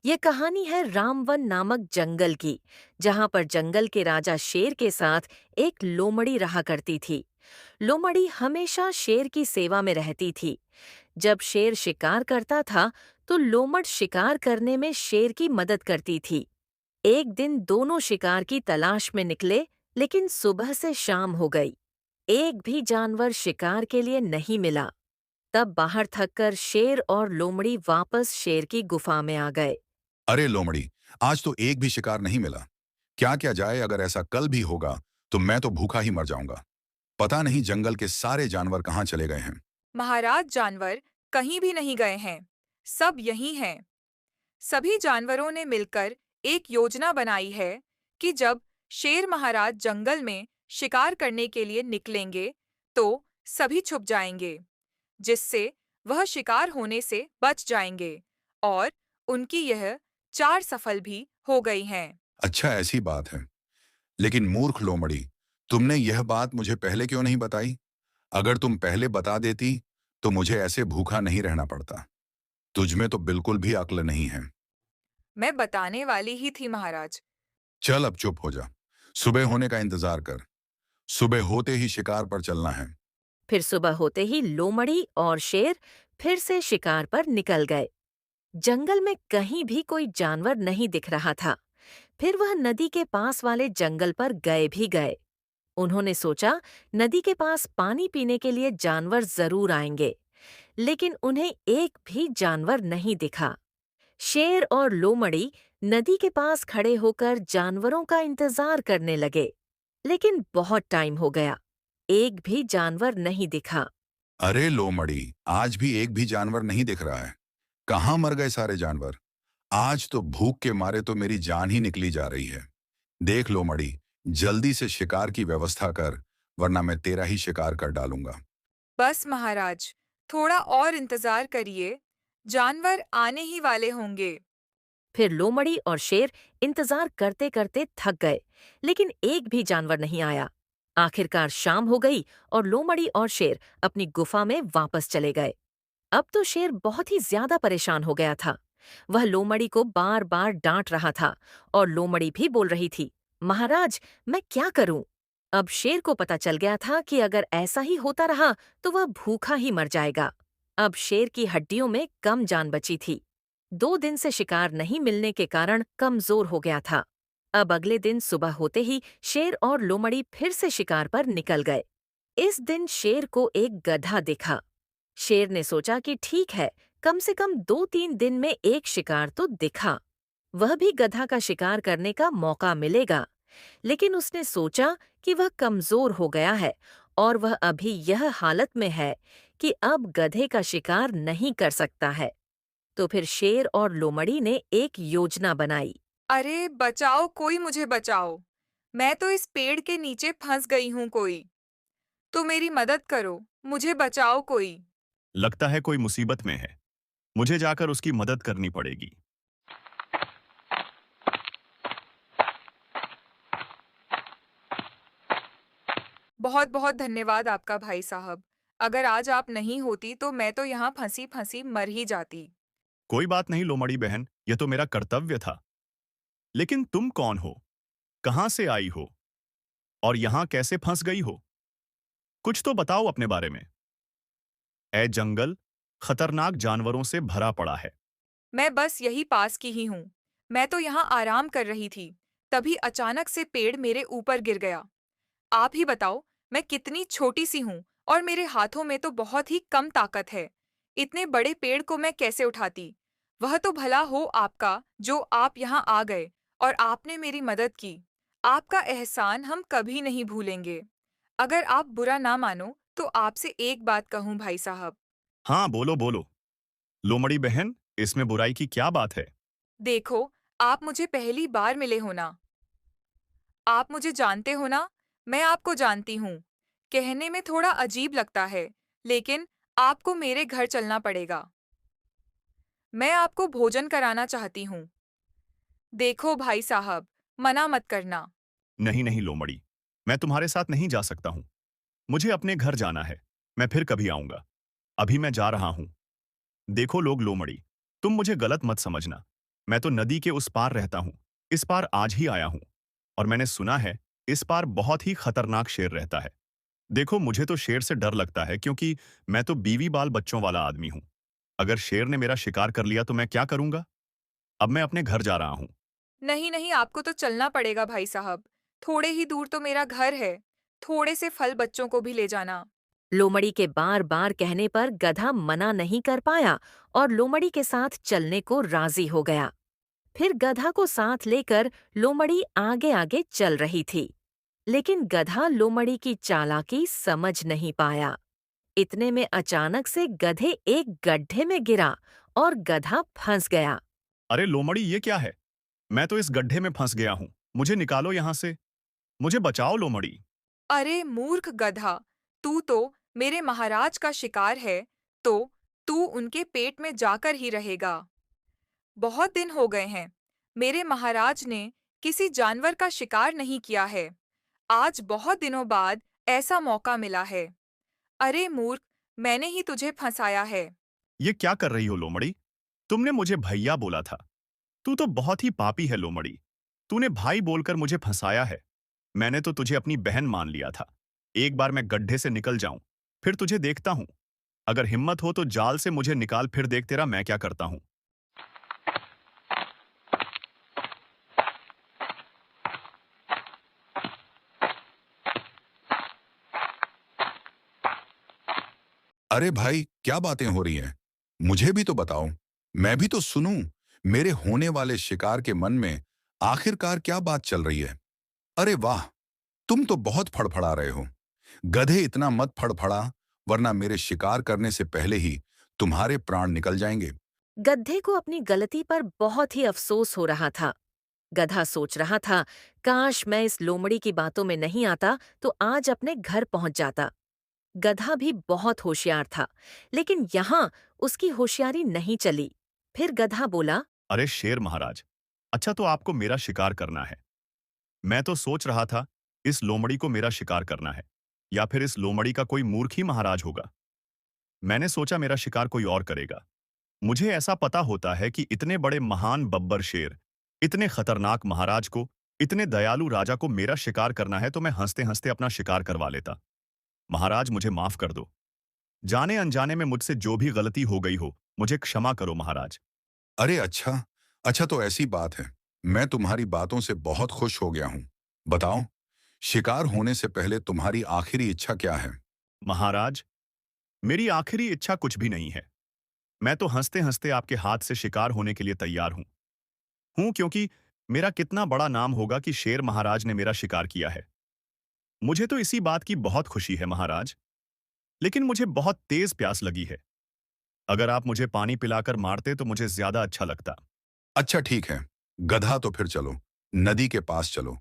ये कहानी है रामवन नामक जंगल की, जहां पर जंगल के राजा शेर के साथ एक लोमड़ी रहा करती थी। लोमड़ी हमेशा शेर की सेवा में रहती थी। जब शेर शिकार करता था, तो लोमड़ शिकार करने में शेर की मदद करती थी। एक दिन दोनों शिकार की तलाश में निकले, लेकिन सुबह से शाम हो गई। एक भी जानवर शिकार के लिए नहीं मिला। तब बाहर थककर शेर और लोमड़ी वापस शेर की गुफा में आ गए। अरे लोमड़ी, आज तो एक भी शिकार नहीं मिला। क्या क्या जाए, अगर ऐसा कल भी होगा तो मैं तो भूखा ही मर जाऊंगा। पता नहीं जंगल के सारे जानवर कहाँ चले गए हैं। महाराज, जानवर कहीं भी नहीं गए हैं। सब यहीं हैं। सभी जानवरों ने मिलकर एक योजना बनाई है कि जब शेर महाराज जंगल में शिकार करने के लिए निकलेंगे, तो सभी छुप जाएंगे, जिससे वह शिकार होने से बच जाएंगे। और उनकी यह चार सफल भी हो गई हैं। अच्छा, ऐसी बात है। लेकिन मूर्ख लोमड़ी, तुमने यह बात मुझे पहले क्यों नहीं बताई? अगर तुम पहले बता देती तो मुझे ऐसे भूखा नहीं रहना पड़ता। तुझमें तो बिल्कुल भी अक्ल नहीं है। मैं बताने वाली ही थी महाराज। चल अब चुप हो जा। सुबह होने का इंतजार कर। सुबह होते ही शिकार पर चलना है। फिर सुबह होते ही लोमड़ी और शेर फिर से शिकार पर निकल गए। जंगल में कहीं भी कोई जानवर नहीं दिख रहा था। फिर वह नदी के पास वाले जंगल पर गए भी गए। उन्होंने सोचा, नदी के पास पानी पीने के लिए जानवर जरूर आएंगे, लेकिन उन्हें एक भी जानवर नहीं दिखा। शेर और लोमड़ी नदी के पास खड़े होकर जानवरों का इंतजार करने लगे, लेकिन बहुत टाइम हो गया। एक भी जानवर नहीं दिखा। अरे लोमड़ी, आज भी एक भी जानवर नहीं दिख रहा है। कहाँ मर गए सारे जानवर? आज तो भूख के मारे तो मेरी जान ही निकली जा रही है। देख लोमड़ी, जल्दी से शिकार की व्यवस्था कर, वरना मैं तेरा ही शिकार कर डालूंगा। बस महाराज, थोड़ा और इंतजार करिए। जानवर आने ही वाले होंगे। फिर लोमड़ी और शेर इंतजार करते करते थक गए, लेकिन एक भी जानवर नहीं आया। आखिरकार शाम हो गई और लोमड़ी और शेर अपनी गुफा में वापस चले गए। अब तो शेर बहुत ही ज्यादा परेशान हो गया था। वह लोमड़ी को बार बार डांट रहा था और लोमड़ी भी बोल रही थी, महाराज, मैं क्या करूं? अब शेर को पता चल गया था कि अगर ऐसा ही होता रहा तो वह भूखा ही मर जाएगा। अब शेर की हड्डियों में कम जान बची थी। 2 दिन से शिकार नहीं मिलने के कारण कमजोर हो गया था। अब अगले दिन सुबह होते ही शेर और लोमड़ी फिर से शिकार पर निकल गए। इस दिन शेर को एक गधा दिखा। शेर ने सोचा कि ठीक है, कम से कम 2-3 दिन में एक शिकार तो दिखा। वह भी गधा का शिकार करने का मौका मिलेगा। लेकिन उसने सोचा कि वह कमजोर हो गया है और वह अभी यह हालत में है कि अब गधे का शिकार नहीं कर सकता है। तो फिर शेर और लोमड़ी ने एक योजना बनाई। अरे बचाओ, कोई मुझे बचाओ। मैं तो इस पेड़ के नीचे फंस गई हूँ। कोई तो मेरी मदद करो, मुझे बचाओ कोई। लगता है कोई मुसीबत में है। मुझे जाकर उसकी मदद करनी पड़ेगी। बहुत बहुत धन्यवाद आपका भाई साहब। अगर आज आप नहीं होती तो मैं तो यहाँ फंसी फंसी मर ही जाती। कोई बात नहीं लोमड़ी बहन, यह तो मेरा कर्तव्य था। लेकिन तुम कौन हो? कहां से आई हो? और यहां कैसे फंस गई हो? कुछ तो बताओ अपने बारे में। ए जंगल, खतरनाक जानवरों से भरा पड़ा है। मैं बस यही पास की ही हूँ। मैं तो यहाँ आराम कर रही थी। तभी अचानक से पेड़ मेरे ऊपर गिर गया। आप ही बताओ, मैं कितनी छोटी सी हूँ और मेरे हाथों में तो बहुत ही कम ताकत है। इतने बड़े पेड़ को मैं कैसे उठाती? वह तो भला हो आपका जो आप यहाँ आ गए और आपने मेरी मदद की। आपका एहसान हम कभी नहीं भूलेंगे। अगर आप बुरा ना मानो तो आपसे एक बात कहूँ भाई साहब। हाँ, बोलो बोलो। लोमड़ी बहन, इसमें बुराई की क्या बात है? देखो, आप मुझे पहली बार मिले हो ना। आप मुझे जानते हो ना। मैं आपको जानती हूँ। कहने में थोड़ा अजीब लगता है, लेकिन आपको मेरे घर चलना पड़ेगा। मैं आपको भोजन कराना चाहती हूँ। देखो भाई साहब, मना मत करना। नहीं नहीं लोमड़ी, मैं तुम्हारे साथ नहीं जा सकता हूं। मुझे अपने घर जाना है। मैं फिर कभी आऊंगा। अभी मैं जा रहा हूं। देखो लोग लोमड़ी, तुम मुझे गलत मत समझना। मैं तो नदी के उस पार रहता हूँ। इस पार आज ही आया हूँ। और मैंने सुना है, इस पार बहुत ही खतरनाक शेर रहता है। देखो, मुझे तो शेर से डर लगता है क्योंकि मैं तो बीवी बाल बच्चों वाला आदमी हूँ। अगर शेर ने मेरा शिकार कर लिया तो मैं क्या करूँगा? अब मैं अपने घर जा रहा हूँ। नहीं नहीं, आपको तो चलना पड़ेगा भाई साहब। थोड़े ही दूर तो मेरा घर है। थोड़े से फल बच्चों को भी ले जाना। लोमड़ी के बार बार कहने पर गधा मना नहीं कर पाया और लोमड़ी के साथ चलने को राजी हो गया। फिर गधा को साथ लेकर लोमड़ी आगे आगे चल रही थी। लेकिन गधा लोमड़ी की चालाकी समझ नहीं पाया। इतने में अचानक से गधे एक गड्ढे में गिरा और गधा फंस गया। अरे लोमड़ी, ये क्या है? मैं तो इस गड्ढे में फंस गया हूँ। मुझे निकालो यहाँ से। मुझे बचाओ लोमड़ी। अरे मूर्ख गधा, तू तो मेरे महाराज का शिकार है, तो तू उनके पेट में जाकर ही रहेगा। बहुत दिन हो गए हैं, मेरे महाराज ने किसी जानवर का शिकार नहीं किया है। आज बहुत दिनों बाद ऐसा मौका मिला है। अरे मूर्ख, मैंने ही तुझे फंसाया है। ये क्या कर रही हो लोमड़ी? तुमने मुझे भैया बोला था। तू तो बहुत ही पापी है लोमड़ी। तूने भाई बोलकर मुझे फंसाया है। मैंने तो तुझे अपनी बहन मान लिया था। एक बार मैं गड्ढे से निकल जाऊं, फिर तुझे देखता हूं। अगर हिम्मत हो तो जाल से मुझे निकाल, फिर देख तेरा मैं क्या करता हूं। अरे भाई, क्या बातें हो रही हैं? मुझे भी तो बताओ, मैं भी तो सुनूं। मेरे होने वाले शिकार के मन में आखिरकार क्या बात चल रही है? अरे वाह, तुम तो बहुत फड़फड़ा रहे हो। गधे, इतना मत फड़फड़ा, वरना मेरे शिकार करने से पहले ही तुम्हारे प्राण निकल जाएंगे। गधे को अपनी गलती पर बहुत ही अफसोस हो रहा था। गधा सोच रहा था, काश मैं इस लोमड़ी की बातों में नहीं आता तो आज अपने घर पहुंच जाता। गधा भी बहुत होशियार था, लेकिन यहाँ उसकी होशियारी नहीं चली। फिर गधा बोला, अरे शेर महाराज, अच्छा तो आपको मेरा शिकार करना है। मैं तो सोच रहा था, इस लोमड़ी को मेरा शिकार करना है, या फिर इस लोमड़ी का कोई मूर्ख ही महाराज होगा। मैंने सोचा मेरा शिकार कोई और करेगा। मुझे ऐसा पता होता है कि इतने बड़े महान बब्बर शेर, इतने खतरनाक महाराज को, इतने दयालु राजा को मेरा शिकार करना है तो मैं हंसते हंसते अपना शिकार करवा लेता। महाराज, मुझे माफ कर दो। जाने अनजाने में मुझसे जो भी गलती हो गई हो, मुझे क्षमा करो महाराज। अरे अच्छा, अच्छा तो ऐसी बात है। मैं तुम्हारी बातों से बहुत खुश हो गया हूं। बताओ, शिकार होने से पहले तुम्हारी आखिरी इच्छा क्या है? महाराज, मेरी आखिरी इच्छा कुछ भी नहीं है। मैं तो हंसते हंसते आपके हाथ से शिकार होने के लिए तैयार हूं क्योंकि मेरा कितना बड़ा नाम होगा कि शेर महाराज ने मेरा शिकार किया है। मुझे तो इसी बात की बहुत खुशी है महाराज। लेकिन मुझे बहुत तेज प्यास लगी है। अगर आप मुझे पानी पिलाकर मारते तो मुझे ज्यादा अच्छा लगता। अच्छा ठीक है, गधा तो फिर चलो, नदी के पास चलो,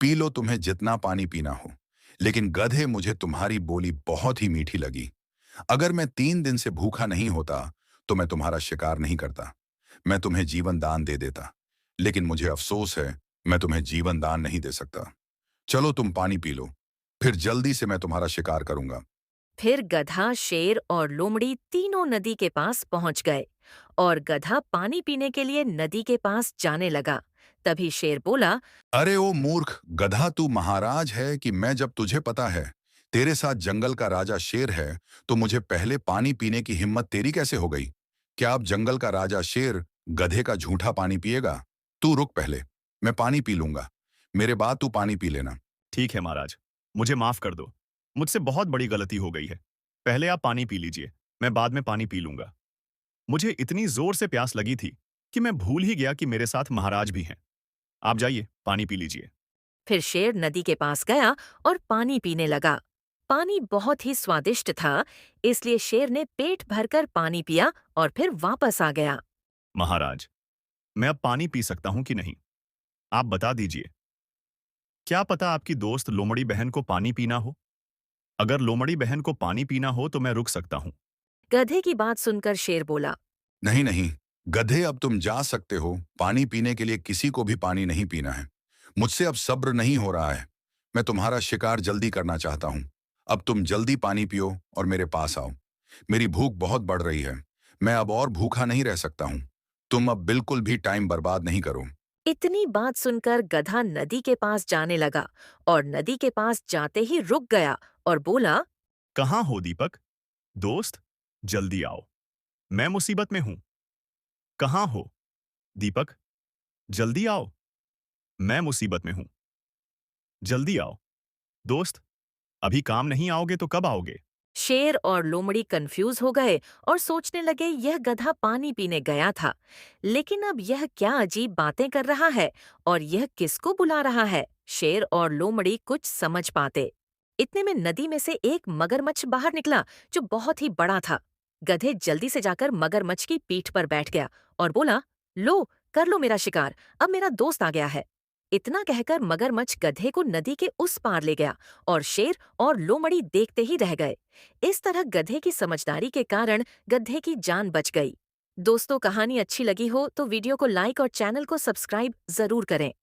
पी लो तुम्हें जितना पानी पीना हो। लेकिन गधे, मुझे तुम्हारी बोली बहुत ही मीठी लगी। अगर मैं 3 दिन से भूखा नहीं होता तो मैं तुम्हारा शिकार नहीं करता। मैं तुम्हें जीवन दान दे देता। लेकिन मुझे अफसोस है, मैं तुम्हें जीवन दान नहीं दे सकता। चलो तुम पानी पी लो, फिर जल्दी से मैं तुम्हारा शिकार करूंगा। फिर गधा, शेर और लोमड़ी तीनों नदी के पास पहुंच गए और गधा पानी पीने के लिए नदी के पास जाने लगा। तभी शेर बोला, अरे ओ मूर्ख गधा, तू महाराज है कि मैं? जब तुझे पता है तेरे साथ जंगल का राजा शेर है, तो मुझे पहले पानी पीने की हिम्मत तेरी कैसे हो गई? क्या अब जंगल का राजा शेर गधे का झूठा पानी पिएगा? तू रुक पहले, मैं पानी पी लूंगा। मेरे बाद तू पानी पी लेना। ठीक है महाराज, मुझे माफ कर दो। मुझसे बहुत बड़ी गलती हो गई है। पहले आप पानी पी लीजिए, मैं बाद में पानी पी लूंगा। मुझे इतनी जोर से प्यास लगी थी कि मैं भूल ही गया कि मेरे साथ महाराज भी हैं। आप जाइए, पानी पी लीजिए। फिर शेर नदी के पास गया और पानी पीने लगा। पानी बहुत ही स्वादिष्ट था, इसलिए शेर ने पेट भरकर पानी पिया और फिर वापस आ गया। महाराज, मैं अब पानी पी सकता हूं कि नहीं? आप बता दीजिए। क्या पता आपकी दोस्त लोमड़ी बहन को पानी पीना हो? अगर लोमड़ी बहन को पानी पीना हो तो मैं रुक सकता हूं। गधे की बात सुनकर शेर बोला, नहीं नहीं, गधे, अब तुम जा सकते हो। पानी पीने के लिए किसी को भी पानी नहीं पीना है। मुझसे अब सब्र नहीं हो रहा है। मैं तुम्हारा शिकार जल्दी करना चाहता हूँ। अब तुम जल्दी पानी पियो और मेरे पास आओ। मेरी भूख बहुत बढ़ रही है। मैं अब और भूखा नहीं रह सकता हूँ। तुम अब बिल्कुल भी टाइम बर्बाद नहीं करो। इतनी बात सुनकर गधा नदी के पास जाने लगा और नदी के पास जाते ही रुक गया और बोला, कहाँ हो दीपक? दोस्त, जल्दी आओ। मैं मुसीबत में हूं। कहाँ हो? दीपक, जल्दी आओ। मैं मुसीबत में हूं। जल्दी आओ। दोस्त, अभी काम नहीं आओगे तो कब आओगे? शेर और लोमड़ी कंफ्यूज हो गए और सोचने लगे यह गधा पानी पीने गया था, लेकिन अब यह क्या अजीब बातें कर रहा है और यह किसको बुला रहा है। शेर और लोमड़ी कुछ समझ पाते। इतने में नदी में से एक मगरमच्छ बाहर निकला जो बहुत ही बड़ा था। गधे जल्दी से जाकर मगरमच्छ की पीठ पर बैठ गया और बोला, लो, कर लो मेरा शिकार, अब मेरा दोस्त आ गया है। इतना कहकर मगरमच्छ गधे को नदी के उस पार ले गया और शेर और लोमड़ी देखते ही रह गए। इस तरह गधे की समझदारी के कारण गधे की जान बच गई। दोस्तों, कहानी अच्छी लगी हो तो वीडियो को लाइक और चैनल को सब्सक्राइब जरूर करें।